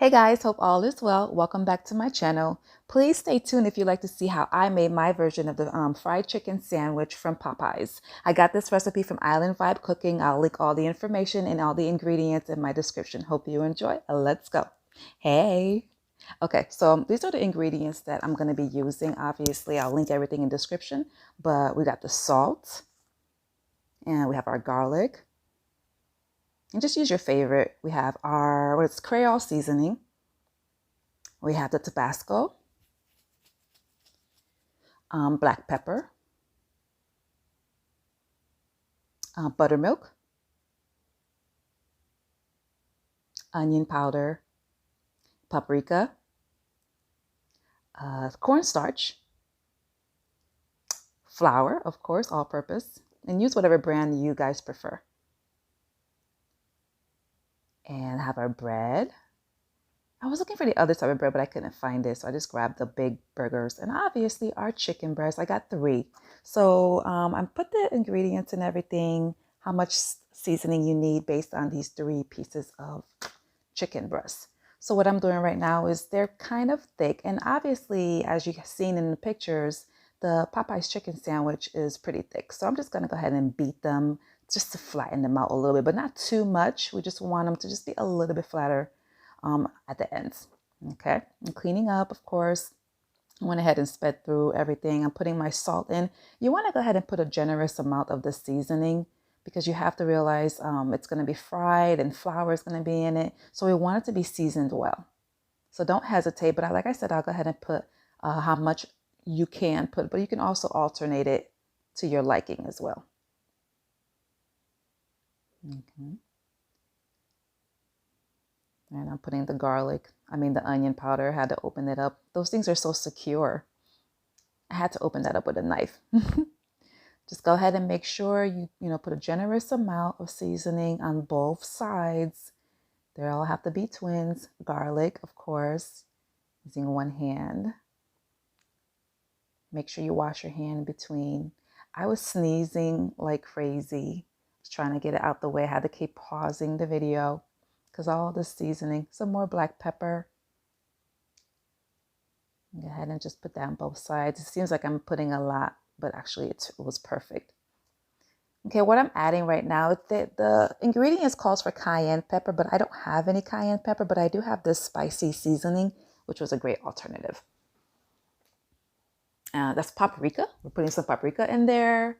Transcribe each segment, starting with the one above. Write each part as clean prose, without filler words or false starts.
Hey guys, hope all is well. Welcome back to my channel. Please stay tuned if you'd like to see how I made my version of the fried chicken sandwich from Popeyes. I got this recipe from Island Vibe Cooking. I'll link all the information and all the ingredients in my description. Hope you enjoy. Let's go. Hey. Okay, so these are the ingredients that I'm going to be using. Obviously, I'll link everything in description, but we got the salt and we have our garlic. And just use your favorite. We have our, it's Creole Seasoning. We have the Tabasco, black pepper, buttermilk, onion powder, paprika, cornstarch, flour, of course, all purpose, and use whatever brand you guys prefer. And have our bread. I was looking for the other type of bread, but I couldn't find it. So I just grabbed the big burgers and obviously our chicken breasts. I got 3. So I put the ingredients and everything, how much seasoning you need based on these 3 pieces of chicken breasts. So what I'm doing right now is they're kind of thick. And obviously, as you've seen in the pictures, the Popeyes chicken sandwich is pretty thick. So I'm just going to go ahead and beat them just to flatten them out a little bit, but not too much. We just want them to just be a little bit flatter at the ends. Okay, I'm cleaning up, of course. I went ahead and sped through everything. I'm putting my salt in. You want to go ahead and put a generous amount of the seasoning because you have to realize it's going to be fried and flour is going to be in it. So we want it to be seasoned well. So don't hesitate. But like I said, I'll go ahead and put how much you can put, but you can also alternate it to your liking as well. Okay. And I'm putting the the onion powder. I had to open it up. Those things are so secure. I had to open that up with a knife. Just go ahead and make sure you put a generous amount of seasoning on both sides. They all have to be twins. Garlic, of course, using one hand. Make sure you wash your hand in between. I was sneezing like crazy. I was trying to get it out the way. I had to keep pausing the video because all the seasoning. Some more black pepper. Go ahead and just put that on both sides. It seems like I'm putting a lot, but actually it was perfect. Okay, what I'm adding right now, the ingredients calls for cayenne pepper, but I don't have any cayenne pepper, but I do have this spicy seasoning, which was a great alternative. That's paprika. We're putting some paprika in there.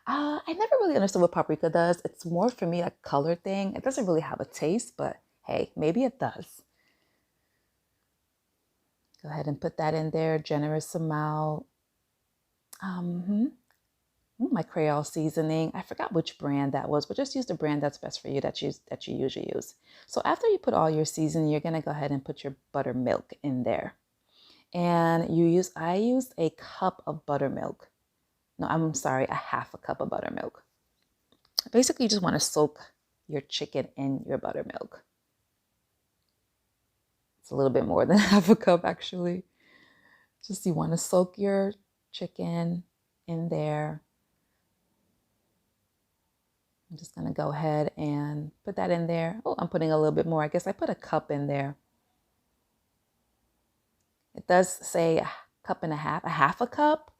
I never really understood what paprika does. It's more for me a color thing. It doesn't really have a taste, but hey, maybe it does. Go ahead and put that in there, generous amount. My Creole Seasoning. I forgot which brand that was, but just use the brand that's best for you that you usually use. So after you put all your seasoning, you're gonna go ahead and put your buttermilk in there. And I used a cup of buttermilk. No, I'm sorry, a half a cup of buttermilk. Basically, you just want to soak your chicken in your buttermilk. It's a little bit more than half a cup, actually. Just you want to soak your chicken in there. I'm just going to go ahead and put that in there. Oh, I'm putting a little bit more. I guess I put a cup in there. It does say a cup and a half a cup,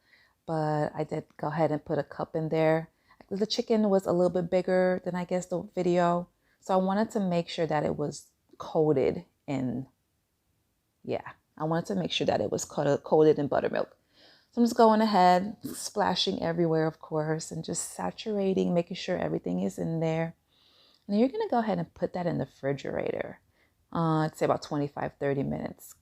but I did go ahead and put a cup in there. The chicken was a little bit bigger than I guess the video. So I wanted to make sure that it was coated in, I wanted to make sure that it was coated in buttermilk. So I'm just going ahead, splashing everywhere, of course, and just saturating, making sure everything is in there. And then you're going to go ahead and put that in the refrigerator. I'd say about 25-30 minutes.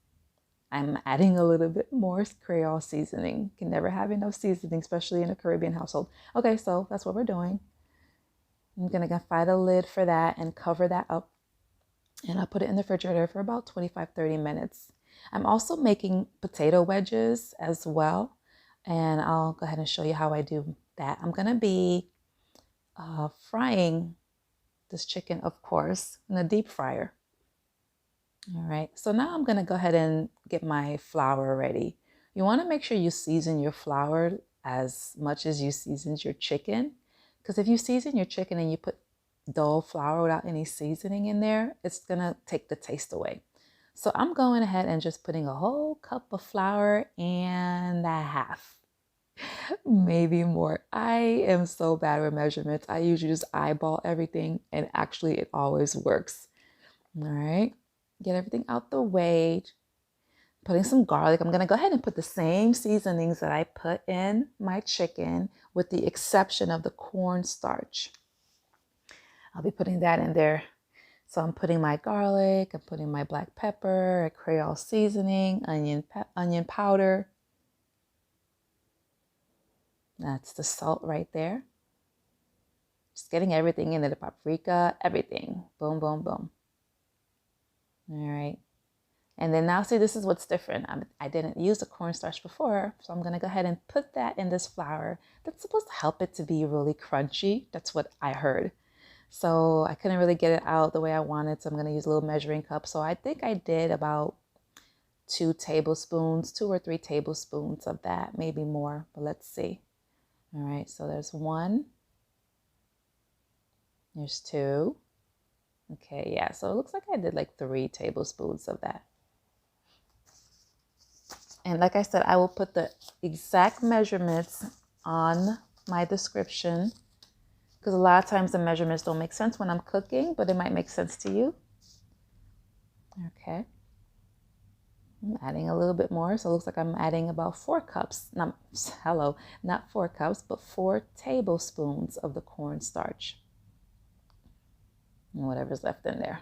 I'm adding a little bit more Creole seasoning. Can never have enough seasoning, especially in a Caribbean household. Okay, so that's what we're doing. I'm going to find a lid for that and cover that up. And I'll put it in the refrigerator for about 25-30 minutes. I'm also making potato wedges as well. And I'll go ahead and show you how I do that. I'm going to be frying this chicken, of course, in a deep fryer. All right, so now I'm going to go ahead and get my flour ready. You want to make sure you season your flour as much as you seasoned your chicken. Because if you season your chicken and you put dull flour without any seasoning in there, it's going to take the taste away. So I'm going ahead and just putting a whole cup of flour and a half, maybe more. I am so bad with measurements. I usually just eyeball everything, and actually it always works. All right, get everything out the way. Putting some garlic. I'm gonna go ahead and put the same seasonings that I put in my chicken, with the exception of the cornstarch. I'll be putting that in there. So I'm putting my garlic, I'm putting my black pepper, a Creole seasoning, onion powder. That's the salt right there. Just getting everything in there, the paprika, everything. Boom, boom, boom. All right. And then now, see, this is what's different. I didn't use the cornstarch before, so I'm going to go ahead and put that in this flour. That's supposed to help it to be really crunchy. That's what I heard. So I couldn't really get it out the way I wanted, so I'm going to use a little measuring cup. So I think I did about 2 or 3 tablespoons of that, maybe more, but let's see. All right, so there's 1. There's 2. Okay, yeah, so it looks like I did like 3 tablespoons of that. And like I said, I will put the exact measurements on my description, because a lot of times the measurements don't make sense when I'm cooking, but it might make sense to you. Okay. I'm adding a little bit more, so it looks like I'm adding about 4 cups. Not 4 cups, but 4 tablespoons of the cornstarch. And whatever's left in there.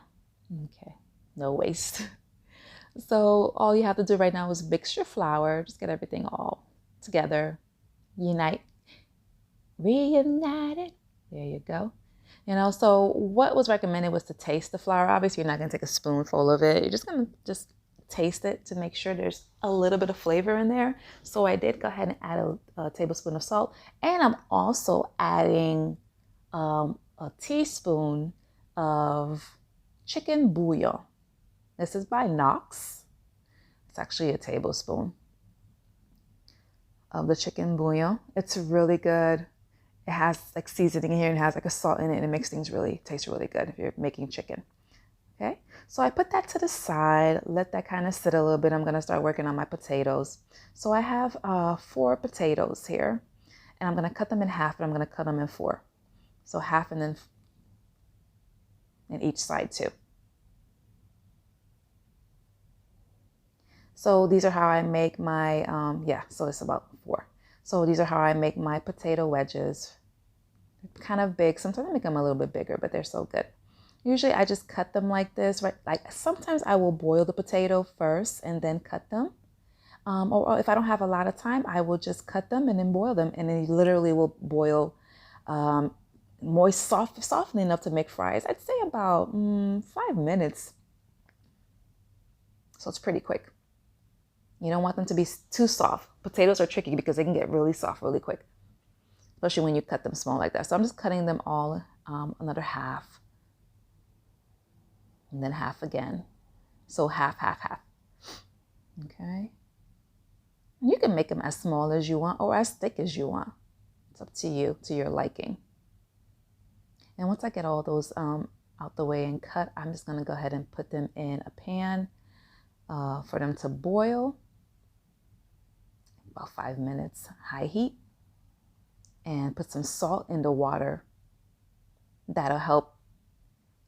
Okay, no waste. So all you have to do right now is mix your flour. Just get everything all together. Reunited. There you go. So what was recommended was to taste the flour. Obviously, you're not going to take a spoonful of it. You're just going to taste it to make sure there's a little bit of flavor in there. So I did go ahead and add a tablespoon of salt. And I'm also adding a teaspoon of chicken bouillon. This is by Knox. It's actually a tablespoon of the chicken bouillon. It's really good. It has like seasoning here and it has like a salt in it, and it makes things taste really good if you're making chicken. Okay, so I put that to the side, let that kind of sit a little bit. I'm gonna start working on my potatoes. So I have 4 potatoes here, and I'm gonna cut them in half, and I'm gonna cut them in 4. So half and then in each side too. So these are how I make my, so it's about 4. So these are how I make my potato wedges. They're kind of big. Sometimes I make them a little bit bigger, but they're so good. Usually I just cut them like this, right? Like sometimes I will boil the potato first and then cut them. Or if I don't have a lot of time, I will just cut them and then boil them. And then you literally will boil moist, soft enough to make fries. I'd say about 5 minutes. So it's pretty quick. You don't want them to be too soft. Potatoes are tricky because they can get really soft really quick, especially when you cut them small like that. So I'm just cutting them all another half, and then half again. So half, half, half. Okay. And you can make them as small as you want or as thick as you want. It's up to you, to your liking. And once I get all those out the way and cut, I'm just going to go ahead and put them in a pan for them to boil. About 5 minutes, high heat, and put some salt in the water. That'll help.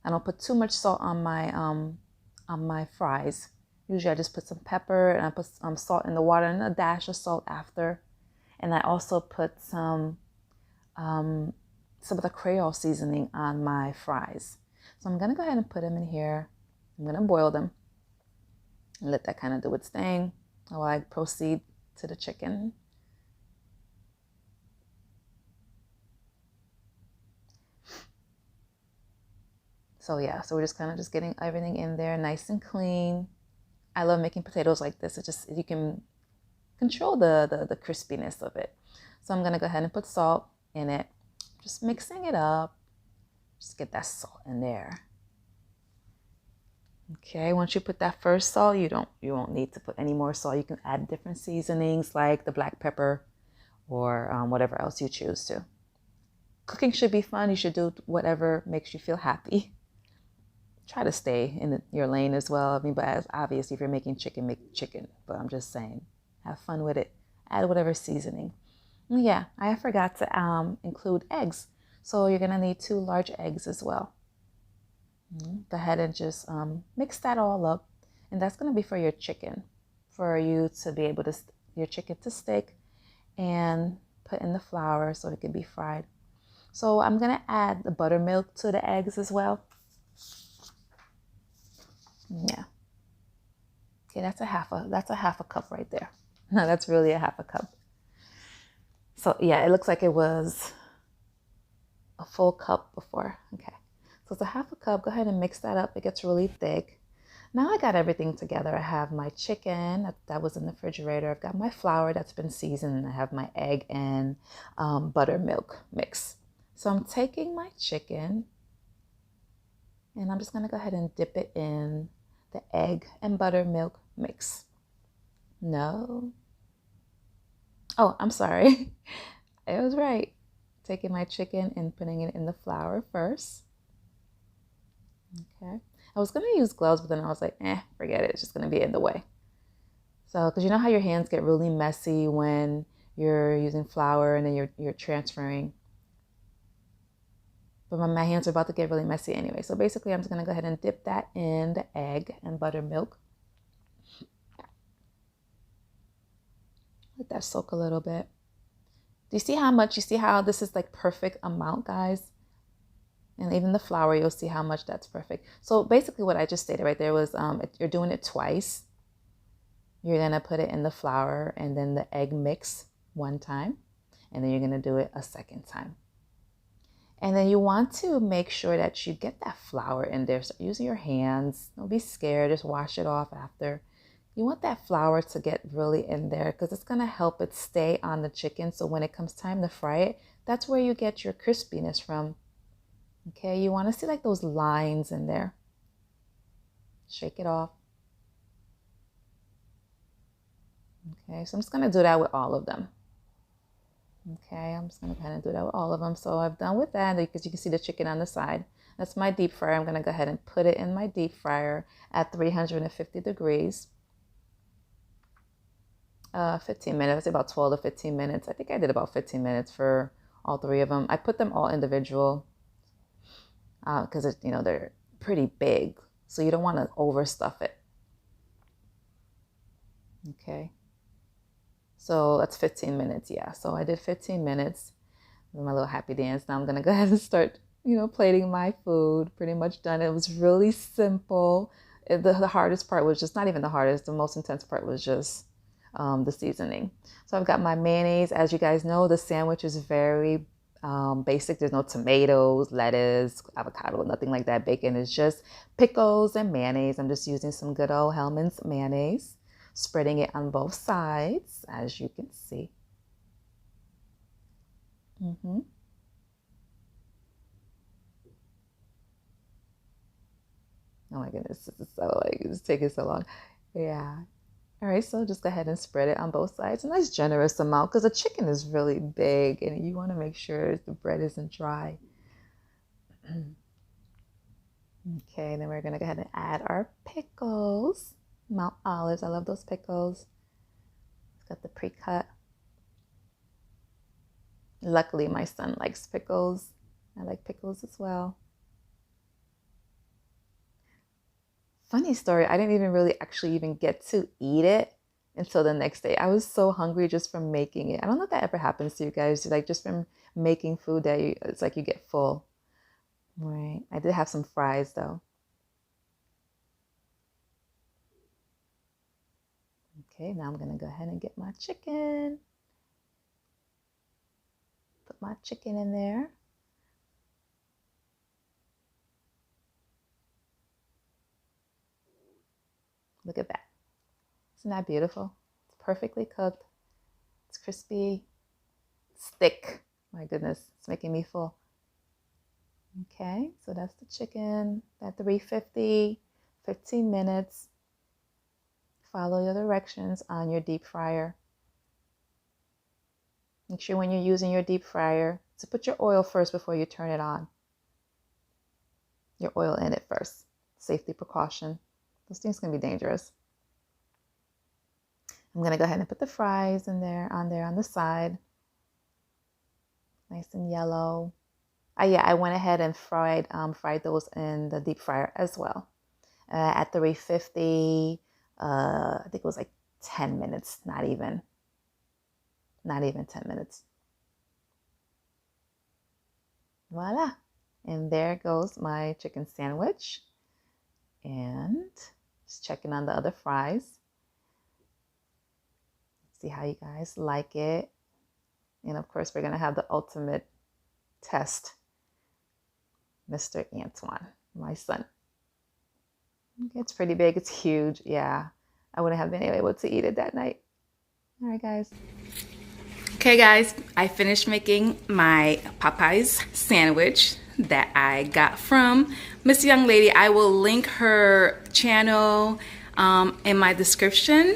I don't put too much salt on my fries. Usually I just put some pepper and I put some salt in the water and a dash of salt after. And I also put some of the Creole seasoning on my fries. So I'm gonna go ahead and put them in here. I'm gonna boil them and let that kind of do its thing while I proceed to the chicken. So yeah, so we're just kind of just getting everything in there nice and clean. I love making potatoes like this. It just, you can control the crispiness of it. So I'm gonna go ahead and put salt in it, just mixing it up. Just get that salt in there. Okay, once you put that first salt, you won't need to put any more salt. You can add different seasonings like the black pepper or whatever else you choose to. Cooking should be fun. You should do whatever makes you feel happy. Try to stay in your lane as well. I mean, but as obviously, if you're making chicken, make chicken. But I'm just saying, have fun with it. Add whatever seasoning. Yeah, I forgot to include eggs. So you're gonna need 2 large eggs as well. Go ahead and just mix that all up, and that's gonna be for your chicken, for you to be able to your chicken to stick, and put in the flour so it can be fried. So I'm gonna add the buttermilk to the eggs as well. Yeah. Okay, that's a half a cup right there. No, that's really a half a cup. So yeah, it looks like it was a full cup before. Okay. So it's a half a cup. Go ahead and mix that up. It gets really thick. Now I got everything together. I have my chicken that was in the refrigerator. I've got my flour that's been seasoned, and I have my egg and buttermilk mix. So I'm taking my chicken, and I'm just going to go ahead and dip it in the egg and buttermilk mix. No. Oh, I'm sorry. It was right. Taking my chicken and putting it in the flour first. Okay. I was going to use gloves, but then I was like, forget it. It's just going to be in the way. So, because you know how your hands get really messy when you're using flour and then you're transferring. But my hands are about to get really messy anyway. So basically, I'm just going to go ahead and dip that in the egg and buttermilk. Let that soak a little bit. Do you see how much? You see how this is like perfect amount, guys? And even the flour, you'll see how much that's perfect. So basically what I just stated right there was you're doing it twice. You're going to put it in the flour and then the egg mix one time. And then you're going to do it a second time. And then you want to make sure that you get that flour in there. So using your hands. Don't be scared. Just wash it off after. You want that flour to get really in there because it's going to help it stay on the chicken. So when it comes time to fry it, that's where you get your crispiness from. Okay, you want to see like those lines in there. Shake it off. Okay, so I'm just going to do that with all of them. Okay, I'm just going to kind of do that with all of them. So I've done with that because you can see the chicken on the side. That's my deep fryer. I'm going to go ahead and put it in my deep fryer at 350 degrees. 15 minutes, about 12 to 15 minutes. I think I did about 15 minutes for all 3 of them. I put them all individual because they're pretty big, so you don't want to overstuff it. Okay, so that's 15 minutes. Yeah, so I did 15 minutes with my little happy dance. Now I'm gonna go ahead and start plating my food. Pretty much done. It was really simple. The hardest part was just not even the hardest. The most intense part was just the seasoning. So I've got my mayonnaise. As you guys know, the sandwich is very basic. There's no tomatoes, lettuce, avocado, nothing like that. Bacon is just pickles and mayonnaise. I'm just using some good old Hellmann's mayonnaise, spreading it on both sides, as you can see. Oh my goodness, this is so it's taking so long. Yeah. All right, so just go ahead and spread it on both sides. A nice generous amount because the chicken is really big and you want to make sure the bread isn't dry. Okay, then we're going to go ahead and add our pickles. Mount Olives, I love those pickles. It's got the pre-cut. Luckily, my son likes pickles. I like pickles as well. Funny story, I didn't even really actually even get to eat it until the next day. I was so hungry just from making it. I don't know if that ever happens to you guys, like just from making food that it's like you get full. Right. I did have some fries though. Okay, now I'm gonna go ahead and get my chicken. Put my chicken in there. Look at that. Isn't that beautiful? It's perfectly cooked. It's crispy. It's thick. My goodness, it's making me full. Okay, so that's the chicken at 350, 15 minutes. Follow your directions on your deep fryer. Make sure when you're using your deep fryer to put your oil first before you turn it on. Your oil in it first. safety precaution. Those things can be dangerous. I'm gonna go ahead and put the fries in there on the side. Nice and yellow. Yeah, I went ahead and fried those in the deep fryer as well. At 350, I think it was like 10 minutes, not even 10 minutes. Voila. And there goes my chicken sandwich. And just checking on the other fries. See how you guys like it. And of course, we're going to have the ultimate test. Mr. Antoine, my son. It's pretty big. It's huge. Yeah. I wouldn't have been able to eat it that night. All right, guys. Okay, guys. I finished making my Popeyes sandwich that I got from Miss Young Lady. I will link her channel in my description.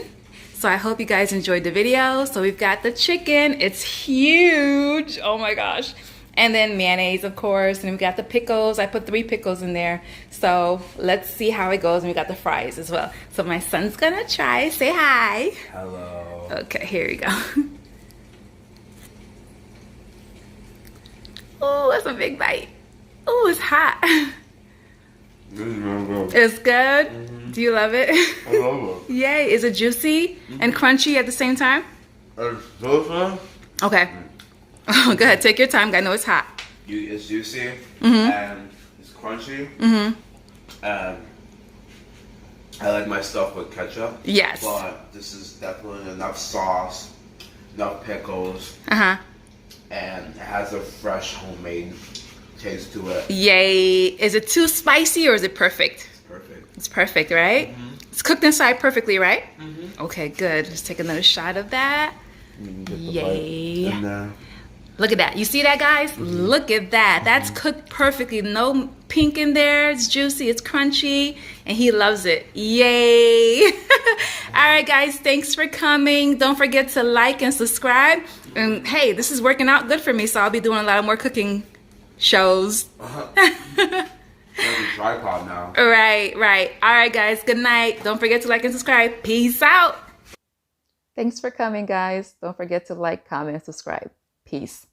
So I hope you guys enjoyed the video. So we've got the chicken. It's huge. Oh my gosh. And then mayonnaise, of course. And we got the pickles. I put 3 pickles in there. So let's see how it goes. And we got the fries as well. So my son's gonna try. Say hi. Hello. Okay, here we go. Oh, that's a big bite. Oh, it's hot. This is really good. It's good? Mm-hmm. Do you love it? I love it. Yay. Is it juicy and crunchy at the same time? It's so Okay. Oh, go ahead. Take your time. I know it's hot. It's juicy and it's crunchy. And I like my stuff with ketchup. Yes. But this is definitely enough sauce, enough pickles. And it has a fresh homemade taste to it. Yay. Is it too spicy or is it perfect? It's perfect. It's perfect, right? It's cooked inside perfectly, right? Okay, good. Let's take another shot of that. Yay. Look at that. You see that, guys? Look at that. That's cooked perfectly. No pink in there. It's juicy. It's crunchy. And he loves it. Yay. All right, guys. Thanks for coming. Don't forget to like and subscribe. And hey, this is working out good for me, so I'll be doing a lot of more cooking shows. There's a tripod now. Right. All right, guys. Good night. Don't forget to like and subscribe. Peace out. Thanks for coming, guys. Don't forget to like, comment, and subscribe. Peace.